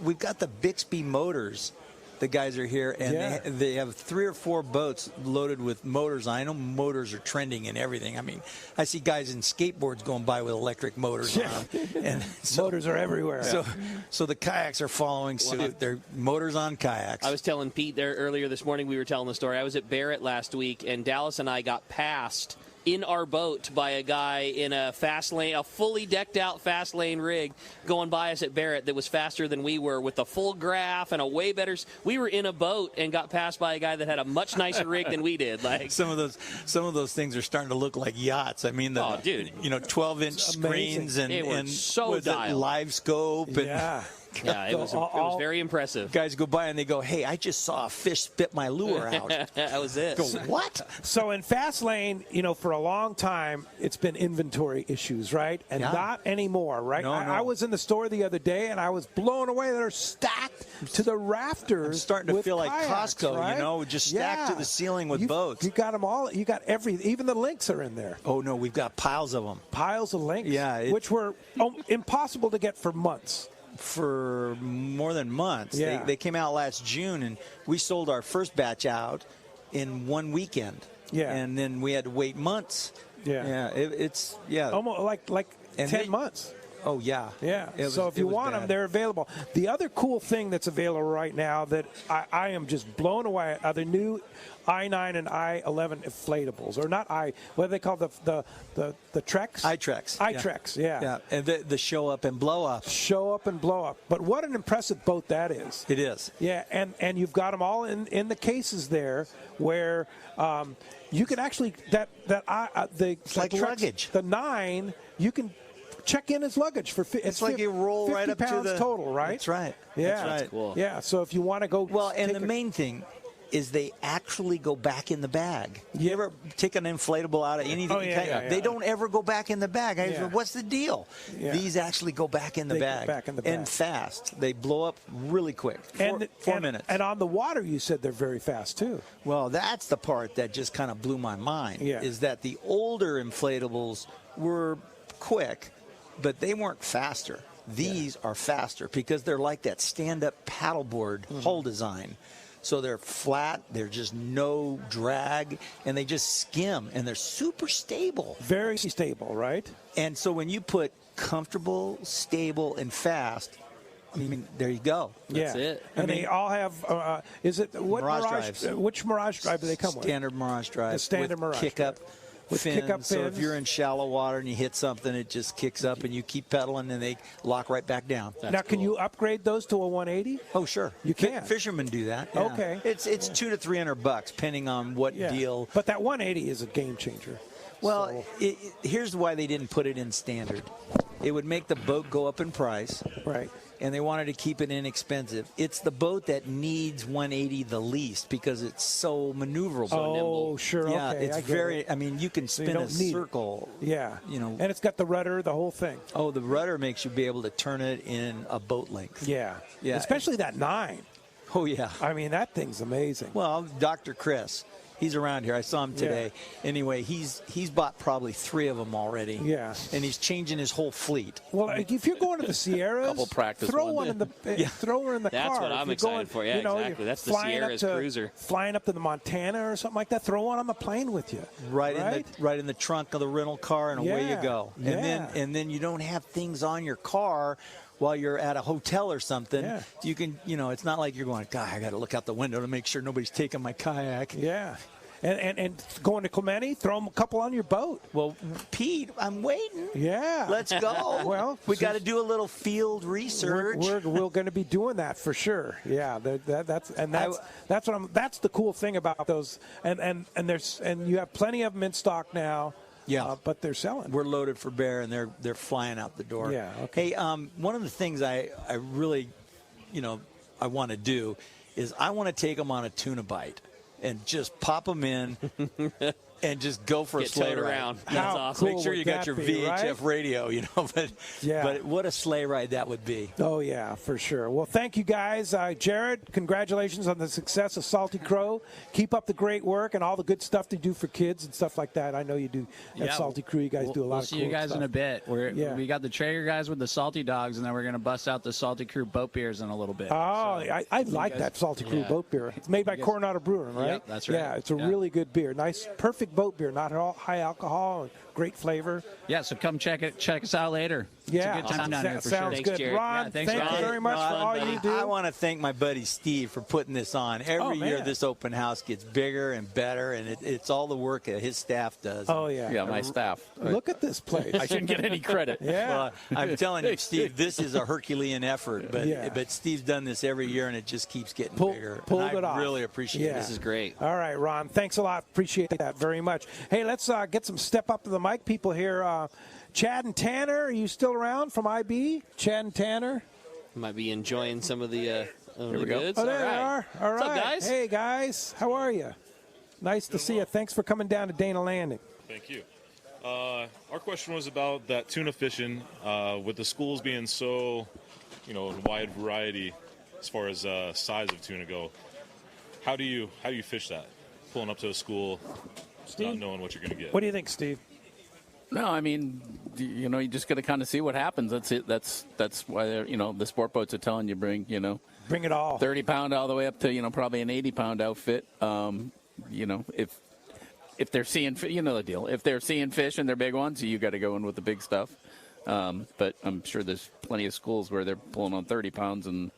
we've got the Bixby motors. The guys are here, and they have 3 or 4 boats loaded with motors. I know motors are trending and everything. I mean, I see guys in skateboards going by with electric motors on them. And
motors are everywhere.
So the kayaks are following suit. They're motors on kayaks.
I was telling Pete there earlier this morning, we were telling the story. I was at Barrett last week, and Dallas and I got passed in our boat by a guy in a fast lane, a fully decked out fast lane rig going by us at Barrett that was faster than we were with a full graph and a way better. We were in a boat and got passed by a guy that had a much nicer rig than we did. Like
some of those things are starting to look like yachts. I mean, 12-inch screens and
so dialed.
Live scope and
yeah, it was very impressive.
Guys go by and they go, "Hey, I just saw a fish spit my lure out."
That was it.
Go, what?
So in fast lane, for a long time, it's been inventory issues, right? And not anymore, right?
No.
I was in the store the other day and I was blown away. They're stacked to the rafters.
I'm starting to feel
kayaks,
like Costco,
right?
just stacked to the ceiling with boats.
You got them all. You got even the links are in there.
Oh no, we've got piles of them.
Piles of links.
Yeah,
which were impossible to get for months.
For more than months.
Yeah.
They came out last June, and we sold our first batch out in one weekend.
Yeah.
And then we had to wait months.
Yeah.
It's
almost like 10 months.
Oh, yeah.
Yeah. So if you want them, they're available. The other cool thing that's available right now that I am just blown away at are the new I-9 and I-11 inflatables, or not what do they call the Trex?
iTrex.
iTrex, yeah.
Yeah, and the show up and blow up.
Show up and blow up. But what an impressive boat that is.
It is.
Yeah, and you've got them all in the cases there where you can actually,
it's like
Trex,
luggage.
The 9, you can check in as luggage for
it's like you roll right up to the
total, right?
That's right.
Yeah,
that's right.
Cool.
Yeah, so if you want to go,
and the main thing is they actually go back in the bag. You ever take an inflatable out of anything?
Oh, yeah.
They don't ever go back in the bag. I said, what's the deal?
Yeah.
These actually go back in the bag.
Go back in the bag.
And fast. They blow up really quick. Four minutes.
And on the water, you said they're very fast, too.
Well, that's the part that just kind of blew my mind, is that the older inflatables were quick, but they weren't faster. These are faster because they're like that stand-up paddleboard hull design. So they're flat, they're just no drag, and they just skim, and they're super stable.
Very stable, right?
And so when you put comfortable, stable, and fast, I mean, there you go.
That's it.
And they all have, is it, what
Mirage drives.
Which Mirage drive do they come with?
Standard Mirage drive.
The standard Mirage
kick-up.
With
fins.
kick-up
So
fins.
if you're in shallow water and you hit something, it just kicks up and you keep pedaling and they lock right back down.
Now, can you upgrade those to a 1180?
Oh, sure.
You can.
Fishermen do that. Yeah.
Okay.
It's $200 to $300, depending on what deal.
But that 180 is a game changer.
Well, here's why they didn't put it in standard. It would make the boat go up in price.
Right.
And they wanted to keep it inexpensive. It's the boat that needs 180 the least because it's so maneuverable.
Oh, sure.
Yeah,
okay.
it's very. I mean, you can spin a circle.
Yeah.
And
it's got the rudder, the whole thing.
Oh, the rudder makes you be able to turn it in a boat length.
Yeah.
Yeah.
Especially that 9.
Oh, yeah.
I mean, that thing's amazing.
Well, Dr. Chris. He's around here. I saw him today. Yeah. Anyway, he's bought probably 3 of them already.
Yeah.
And he's changing his whole fleet.
Well, if you're going to the Sierras, throw one in the throw her in the
That's
car.
what I'm excited for. Yeah, exactly. That's the Sierras cruiser.
Flying up to the Montana or something like that. Throw one on the plane with you.
Right in the trunk of the rental car, and away you go. And then you don't have things on your car while you're at a hotel or something.
Yeah.
You can, it's not like you're going, God, I got to look out the window to make sure nobody's taking my kayak.
Yeah. And going to Clemente, throw them a couple on your boat.
Well, Pete, I'm waiting.
Yeah.
Let's go.
Well,
we got to do a little field research.
We're going to be doing that for sure. Yeah, that's the cool thing about those. And you have plenty of them in stock now.
Yeah,
but they're selling.
We're loaded for bear, and they're flying out the door.
Yeah. Okay.
Hey, one of the things I really, I want to do is I want to take them on a tuna bite and just pop them in and just go for a sleigh ride.
Around. That's awesome.
Make sure you got your VHF radio, But what a sleigh ride that would be.
Oh, yeah, for sure. Well, thank you, guys. Jared, congratulations on the success of Salty Crow. Keep up the great work and all the good stuff they do for kids and stuff like that. I know you do at Salty Crew. You guys do a lot of cool stuff.
We'll see you guys in a bit. We got the Traeger guys with the Salty Dogs, and then we're going to bust out the Salty Crew boat beers in a little bit.
Oh, so, I like that Salty Crew boat beer. It's made by Coronado Brewing, right?
Yep, that's right.
Yeah, it's a really good beer. Nice, perfect boat beer, not at all high alcohol, and great flavor.
Yeah, so come check us out later.
Yeah,
it's a good time down here for
sounds
sure.
good.
Jared.
Ron,
Yeah, thanks,
thank
Ron.
you very much for all you do.
I want to thank my buddy Steve for putting this on. Every year
man.
this open house gets bigger and better, and it's all the work that his staff does.
Oh, yeah.
Yeah, my staff.
Look at this place.
I shouldn't get any credit.
Yeah.
Well, I'm telling you, Steve, this is a Herculean effort, but
Yeah.
but Steve's done this every year, and it just keeps getting bigger.
Pulled
and
it
I
off.
really appreciate
Yeah.
it.
This is great.
All right, Ron. Thanks a lot. Appreciate that very much. Hey, let's get some step up to the mic people here. Chad and Tanner, are you still around from IB? Chad and Tanner?
Might be enjoying some of the
Here we go.
goods.
Oh, there
All
they
right.
are. All right.
What's up, guys?
Hey, guys. How are you? Nice to see you. Thanks for coming down to Dana Landing.
Thank you. Our question was about that tuna fishing. With the schools being so, wide variety as far as size of tuna go, how do you fish that? Pulling up to a school, not knowing what you're going to get.
What do you think, Steve?
No, I mean, you just got to kind of see what happens. That's it. That's why the sport boats are telling you bring
it all
30-pound all the way up to probably an 80-pound outfit. If they're seeing the deal. If they're seeing fish and they're big ones, you got to go in with the big stuff. But I'm sure there's plenty of schools where they're pulling on 30 pounds and.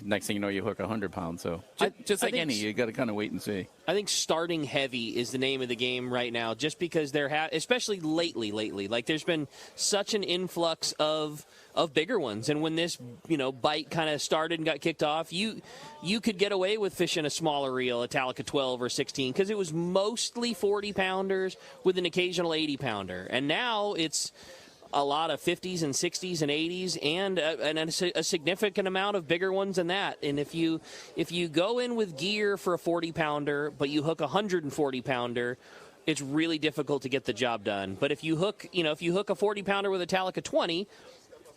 Next thing you know, you hook 100 pounds. So just like any, you got to kind of wait and see.
I think starting heavy is the name of the game right now, just because especially lately, like there's been such an influx of bigger ones. And when this, bite kind of started and got kicked off, you could get away with fishing a smaller reel, a Talica 12 or 16, because it was mostly 40-pounders with an occasional 80-pounder. And now it's a lot of 50s and 60s and 80s and a significant amount of bigger ones than that. And if you go in with gear for a 40-pounder, but you hook a 140-pounder, it's really difficult to get the job done. But if you hook a 40-pounder with a Talica 20,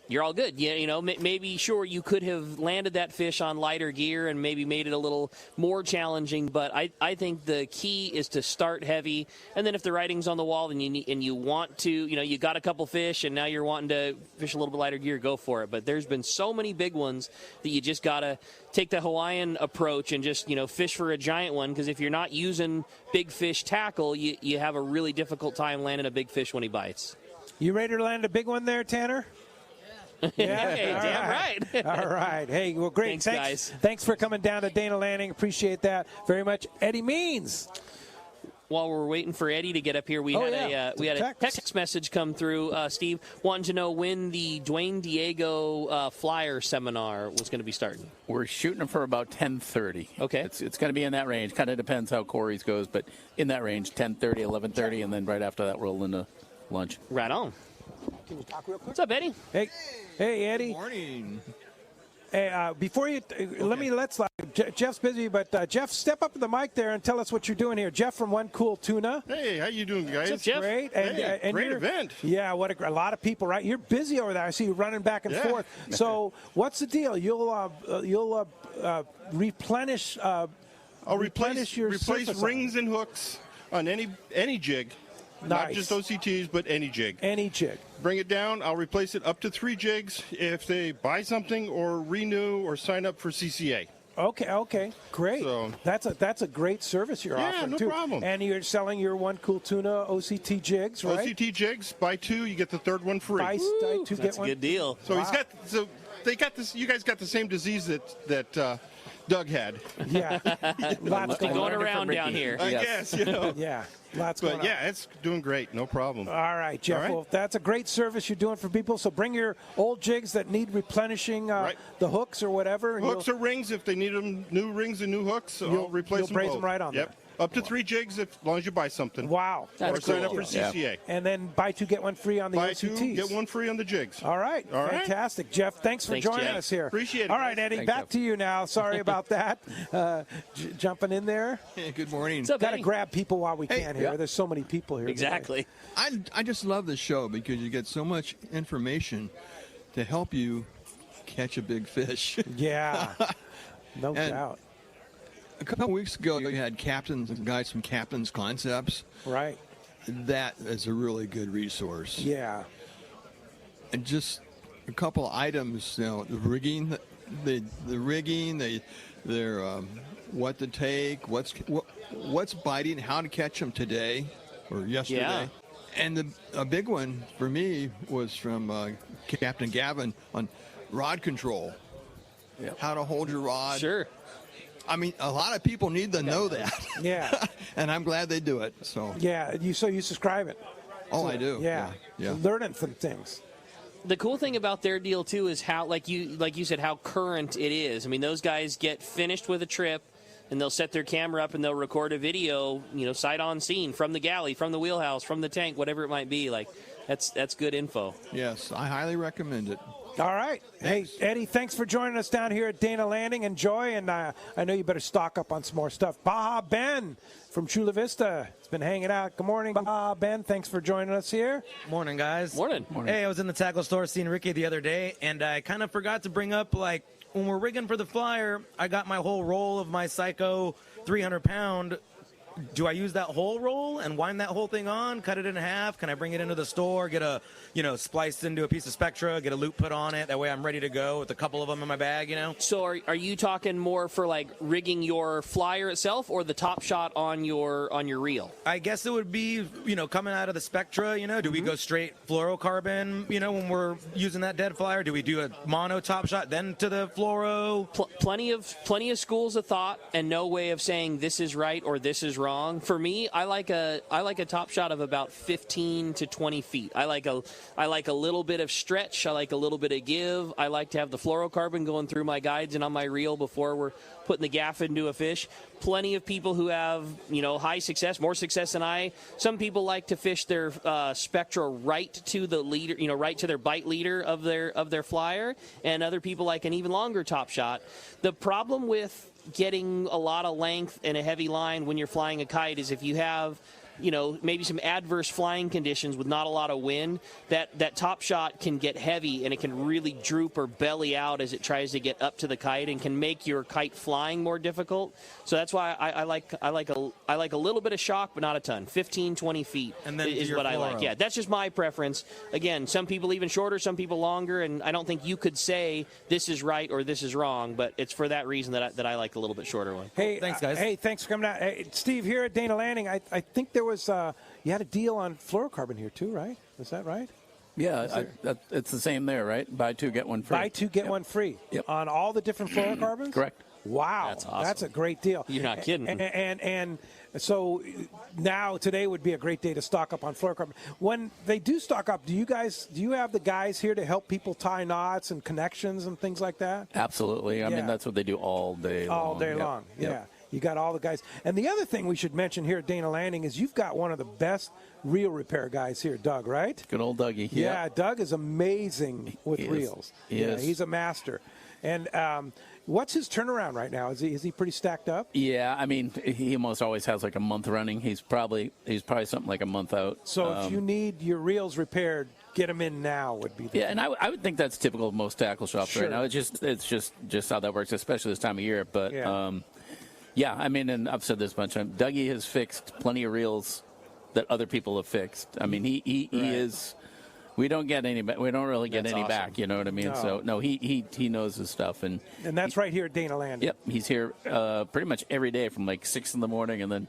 you're all good. Yeah, maybe sure you could have landed that fish on lighter gear and maybe made it a little more challenging. But I think the key is to start heavy, and then if the writing's on the wall and you want to, you got a couple fish and now you're wanting to fish a little bit lighter gear, go for it. But there's been so many big ones that you just gotta take the Hawaiian approach and just fish for a giant one, because if you're not using big fish tackle, you have a really difficult time landing a big fish when he bites.
You ready to land a big one there, Tanner? Yeah,
hey, damn right.
All right. Hey, well, great.
Thanks, guys.
Thanks for coming down to Dana Landing. Appreciate that very much. Eddie Means.
While we're waiting for Eddie to get up here, we had a text message come through. Steve wanted to know when the Dwayne Diego Flyer seminar was going to be starting.
We're shooting for about 10:30.
Okay,
it's going to be in that range. Kind of depends how Corey's goes, but in that range, 10:30, 11:30, and then right after that, roll into lunch.
Right on.
Can you talk real quick?
What's up, Eddie?
Hey, Eddie.
Good morning.
Hey, before you, let's. Jeff's busy, but Jeff, step up to the mic there and tell us what you're doing here. Jeff from One Cool Tuna.
Hey, how you doing, guys?
What's up, Jeff? Great. And
great event.
Yeah, a lot of people, right? You're busy over there. I see you running back and forth. So, what's the deal? You'll replenish.
I'll replace
your
rings and hooks on any jig.
Nice.
Not just OCTs, but any jig.
Any jig.
Bring it down. I'll replace it up to 3 jigs if they buy something or renew or sign up for CCA.
Okay, great.
So,
that's a great service you're offering,
Yeah, no
too.
problem.
And you're selling your One Cool Tuna OCT jigs, right?
OCT jigs, buy 2, you get the third one free.
Buy 2, get
That's
one.
a good deal.
So they got this. You guys got the same disease that Doug had.
Yeah,
lots going around down here.
I guess,
Yeah, lots going on.
But yeah, it's doing great. No problem.
All right, Jeff.
All right.
Well, that's a great service you're doing for people. So bring your old jigs that need replenishing, the hooks or whatever. And
Hooks or rings, if they need them, new rings and new hooks, I'll replace them.
You'll braze
both.
them right on
Yep.
there.
Up to 3 jigs as long as you buy something.
Wow.
Or sign up for CCA.
And then buy 2, get 1 free on the
Buy
OCTs.
2, get 1 free on the jigs.
All right. Fantastic. Jeff, thanks for joining us here.
Appreciate it.
All right,
guys.
Eddie,
Thanks,
back
Jeff.
to you now. Sorry about that. Jumping in there.
Hey, good morning.
Got to grab people while we can here.
yeah.
There's so many people here.
Exactly.
I just love the show because you get so much information to help you catch a big fish.
Yeah, no doubt.
A couple weeks ago, you had guys from Captain's Concepts.
Right.
That is a really good resource.
Yeah.
And just a couple items, the rigging, the rigging, their what to take, what's biting, how to catch them today or yesterday. And a big one for me was from Captain Gavin on rod control.
Yep.
How to hold your rod.
Sure.
I mean, a lot of people need to know that.
Yeah.
And I'm glad they do it. So.
Yeah. You subscribe it.
Oh,
so,
I do.
Yeah.
Yeah.
Learning some things.
The cool thing about their deal too is how, like you said, how current it is. I mean, those guys get finished with a trip, and they'll set their camera up and they'll record a video, sight on scene from the galley, from the wheelhouse, from the tank, whatever it might be. Like, that's good info.
Yes, I highly recommend it.
All right. Thanks. Hey, Eddie, thanks for joining us down here at Dana Landing. Enjoy, and I know you better stock up on some more stuff. Baja Ben from Chula Vista has been hanging out. Good morning, Baja Ben. Thanks for joining us here.
Morning, guys.
Morning.
Hey, I was in the tackle store seeing Ricky the other day, and I kind of forgot to bring up, like, when we're rigging for the flyer, I got my whole roll of my Psycho 300-pound. Do I use that whole roll and wind that whole thing on, cut it in half? Can I bring it into the store, get a, spliced into a piece of Spectra, get a loop put on it? That way I'm ready to go with a couple of them in my bag,
So are you talking more for, like, rigging your flyer itself or the top shot on your reel?
I guess it would be, coming out of the Spectra, do we go straight fluorocarbon, when we're using that dead flyer? Do we do a mono top shot, then to the fluoro?
Plenty of schools of thought and no way of saying this is right or this is wrong. For me, I like a top shot of about 15 to 20 feet. I like a little bit of stretch. I like a little bit of give. I like to have the fluorocarbon going through my guides and on my reel before we're putting the gaff into a fish. Plenty of people who have, high success, more success than I. Some people like to fish their Spectra right to the leader, right to their bite leader of their flyer, and other people like an even longer top shot. The problem with getting a lot of length and a heavy line when you're flying a kite is if you have maybe some adverse flying conditions with not a lot of wind, that top shot can get heavy and it can really droop or belly out as it tries to get up to the kite and can make your kite flying more difficult. So that's why I like a little bit of shock, but not a ton. 15, 20 feet
and then
is what I like. Yeah, that's just my preference. Again, some people even shorter, some people longer, and I don't think you could say this is right or this is wrong, but it's for that reason that I like a little bit shorter one.
Hey,
thanks, guys.
Hey, thanks for coming out. Hey, Steve, here at Dana Landing, I think there was you had a deal on fluorocarbon here too, right? Is that right?
Yeah, it's the same there, right? Buy two, get one free.
Buy two, get one free.
Yep.
On all the different fluorocarbons?
Correct.
Wow.
That's awesome.
That's a great deal.
You're not kidding.
And so now today would be a great day to stock up on fluorocarbon. When they do stock up, do you have the guys here to help people tie knots and connections and things like that?
Absolutely. I mean, that's what they do all day long.
All day long, yeah.
Yep.
You got all the guys. And the other thing we should mention here at Dana Landing is you've got one of the best reel repair guys here, Doug, right?
Good old Dougie.
Yeah, Doug is amazing with reels. He's a master. And what's his turnaround right now? Is he pretty stacked up?
Yeah, I mean, he almost always has like a month running. He's probably something like a month out.
So if you need your reels repaired, get them in now would be the
and I would think that's typical of most tackle shops right now. It's just how that works, especially this time of year. But yeah, I mean, and I've said this a bunch of times. Dougie has fixed plenty of reels that other people have fixed. I mean, he is. We don't get any. We don't really get any back. You know what I mean?
No.
So no, he knows his stuff, and
that's right here at Dana Landing.
Yep, he's here pretty much every day from like 6 in the morning, and then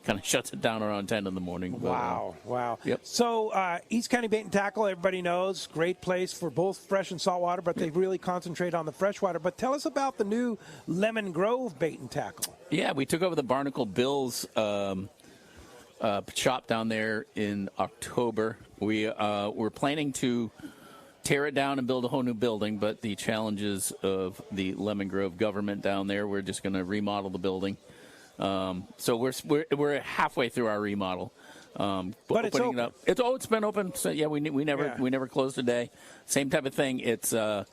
kind of shuts it down around 10 in the morning.
Wow.
Yep.
So East County Bait and Tackle, everybody knows, great place for both fresh and saltwater, but they really concentrate on the freshwater. But tell us about the new Lemon Grove Bait and Tackle.
Yeah, we took over the Barnacle Bills shop down there in October. We're planning to tear it down and build a whole new building, but the challenges of the Lemon Grove government down there, we're just going to remodel the building. So we're halfway through our remodel.
But it's open.
It's been open. So yeah, we never closed a day. Same type of thing. It's a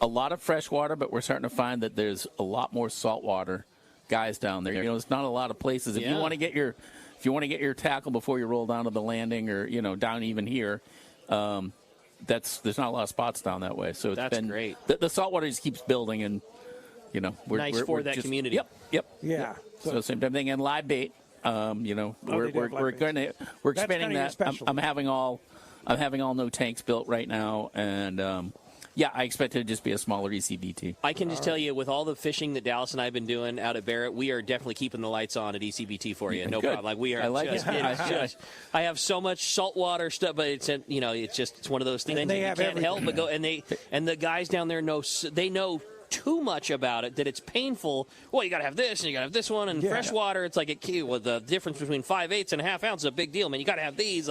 lot of fresh water, but we're starting to find that there's a lot more saltwater guys down there. You know, there's not a lot of places. If you want to get your tackle before you roll down to the landing, or down even here, there's not a lot of spots down that way. So
that's great.
The saltwater just keeps building, and we're
that
just,
community.
Yep.
Yeah.
So same type of thing. And live bait. We're expanding that. I'm having all no tanks built right now, and Yeah, I expect it to just be a smaller ECBT.
I can just tell you, with all the fishing that Dallas and I have been doing out at Barrett, we are definitely keeping the lights on at ECBT for you. No
Good.
problem. Like we are.
I like
just,
it.
it's just, I have so much saltwater stuff, but it's it's one of those things that you can't help but go. And the guys down there know too much about it that it's painful. Well, you got to have this and you got to have this one, and freshwater, it's like the difference between 5/8 and a half ounce is a big deal, man. You got to have these.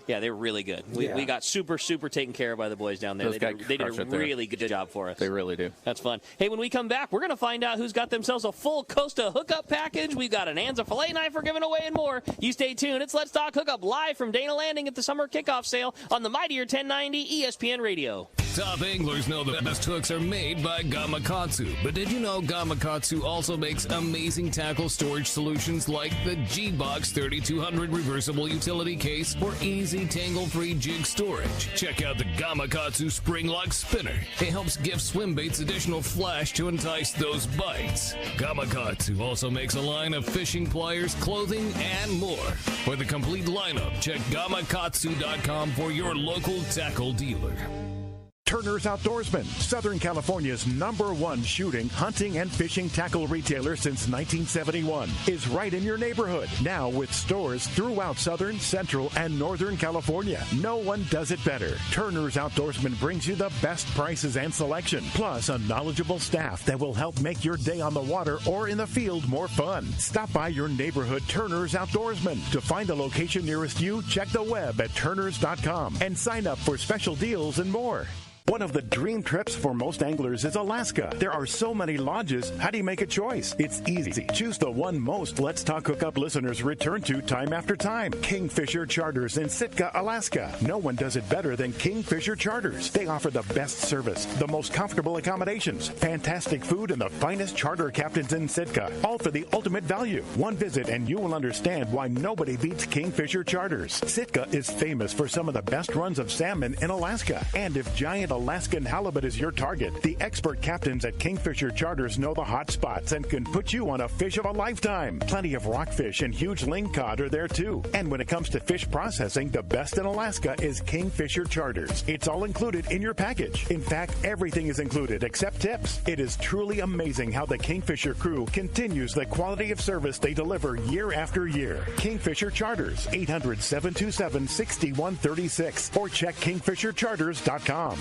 They're really good. We got super taken care of by the boys down there. They did a really good job for us.
They really do.
That's fun. Hey, when we come back, we're going to find out who's got themselves a full Costa hookup package. We've got an Anza fillet knife we're giving away and more. You stay tuned. It's Let's Talk Hookup live from Dana Landing at the summer kickoff sale on the mightier 1090 ESPN Radio.
Top anglers know the best hooks are made by Gamakatsu. But did you know Gamakatsu also makes amazing tackle storage solutions like the G-Box 3200 reversible utility case for easy tangle-free jig storage? Check out the Gamakatsu Spring Lock Spinner. It helps give swim baits additional flash to entice those bites. Gamakatsu also makes a line of fishing pliers, clothing, and more. For the complete lineup, check Gamakatsu.com for your local tackle dealer.
Turner's Outdoorsman, Southern California's #1 shooting, hunting, and fishing tackle retailer since 1971, is right in your neighborhood. Now with stores throughout Southern, Central, and Northern California. No one does it better. Turner's Outdoorsman brings you the best prices and selection, plus a knowledgeable staff that will help make your day on the water or in the field more fun. Stop by your neighborhood Turner's Outdoorsman. To find the location nearest you, check the web at turners.com and sign up for special deals and more. One of the dream trips for most anglers is Alaska. There are so many lodges. How do you make a choice? It's easy. Choose the one most Let's Talk Hookup listeners return to time after time. Kingfisher Charters in Sitka, Alaska. No one does it better than Kingfisher Charters. They offer the best service, the most comfortable accommodations, fantastic food, and the finest charter captains in Sitka. All for the ultimate value. One visit and you will understand why nobody beats Kingfisher Charters. Sitka is famous for some of the best runs of salmon in Alaska. And if giant Alaskan halibut is your target, the expert captains at Kingfisher Charters know the hot spots and can put you on a fish of a lifetime. Plenty of rockfish and huge lingcod are there too. And when it comes to fish processing, the best in Alaska is Kingfisher Charters. It's all included in your package. In fact, everything is included except tips. It is truly amazing how the Kingfisher crew continues the quality of service they deliver year after year. Kingfisher Charters, 800-727-6136, or check kingfishercharters.com.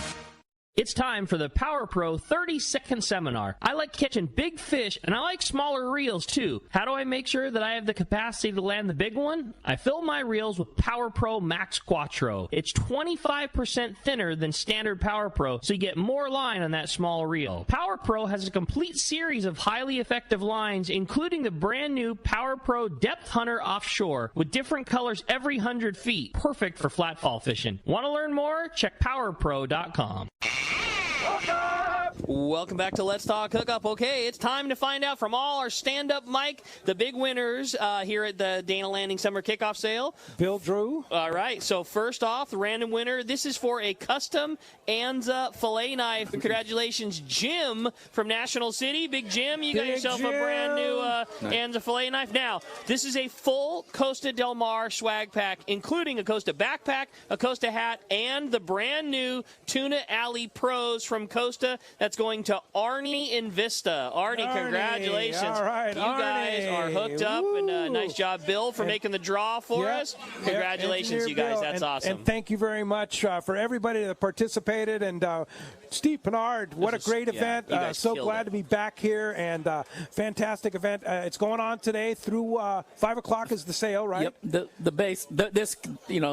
It's time for the Power Pro 30-second seminar. I like catching big fish, and I like smaller reels, too. How do I make sure that I have the capacity to land the big one? I fill my reels with Power Pro Max Quattro. It's 25% thinner than standard Power Pro, so you get more line on that small reel. Power Pro has a complete series of highly effective lines, including the brand new Power Pro Depth Hunter Offshore, with different colors every 100 feet. Perfect for flatfall fishing. Want to learn more? Check PowerPro.com. Welcome back to Let's Talk Hookup. Okay, it's time to find out from all our stand-up mic, the big winners here at the Dana Landing Summer Kickoff Sale.
Bill Drew.
All right, so first off, the random winner, this is for a custom Anza fillet knife. Congratulations, Jim from National City. Big Jim, you got yourself a brand new Anza fillet knife. Now, this is a full Costa Del Mar swag pack, including a Costa backpack, a Costa hat, and the brand new Tuna Alley Pros from Costa. That's going to Arnie in Vista. Arnie, congratulations.
All right,
you guys are hooked up, and nice job, Bill, for making the draw for us. Congratulations, you guys. That's awesome.
And thank you very much for everybody that participated. And Steve Pinard, what a great event. So glad to be back here, and fantastic event. It's going on today through 5 o'clock is the sale, right?
Yep. The base, this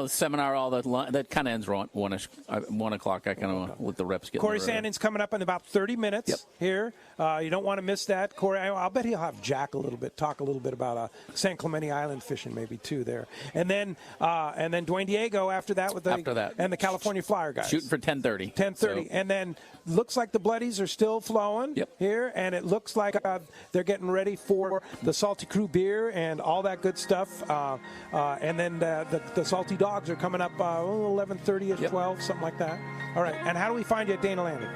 seminar, all that kind of ends around 1 o'clock. I kind of let the reps get
Corey Sandin's coming up in about 30 minutes here. You don't want to miss that. Corey, I'll bet he'll have Jack talk a little bit about San Clemente Island fishing maybe too there. And then Dwayne Diego after that and the California Flyer guys.
Shooting for 10:30.
10:30. And then looks like the Bloodies are still flowing here, and it looks like they're getting ready for the Salty Crew beer and all that good stuff. And then the Salty Dogs are coming up 11:30 or 12, something like that. All right. And how do we find you at Dana Landing?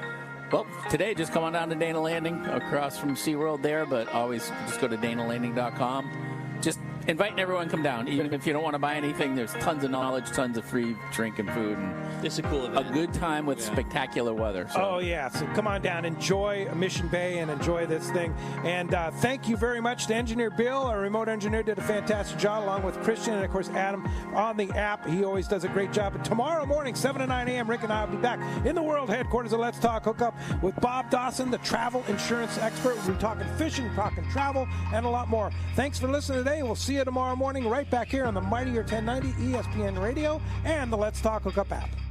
Well, today, just come on down to Dana Landing across from SeaWorld there, but always just go to DanaLanding.com. Just inviting everyone to come down. Even if you don't want to buy anything, there's tons of knowledge, tons of free drink and food, and
it's a cool event.
A good time with spectacular weather. So.
Oh yeah, so come on down, enjoy Mission Bay, and enjoy this thing. And thank you very much to Engineer Bill. Our remote engineer did a fantastic job, along with Christian and of course Adam on the app. He always does a great job. And tomorrow morning, 7 to 9 a.m., Rick and I will be back in the world headquarters of Let's Talk Hookup with Bob Dawson, the travel insurance expert. We'll be talking fishing, talking travel, and a lot more. Thanks for listening today. We'll see you tomorrow morning right back here on the Mightier 1090 ESPN Radio and the Let's Talk Hookup app.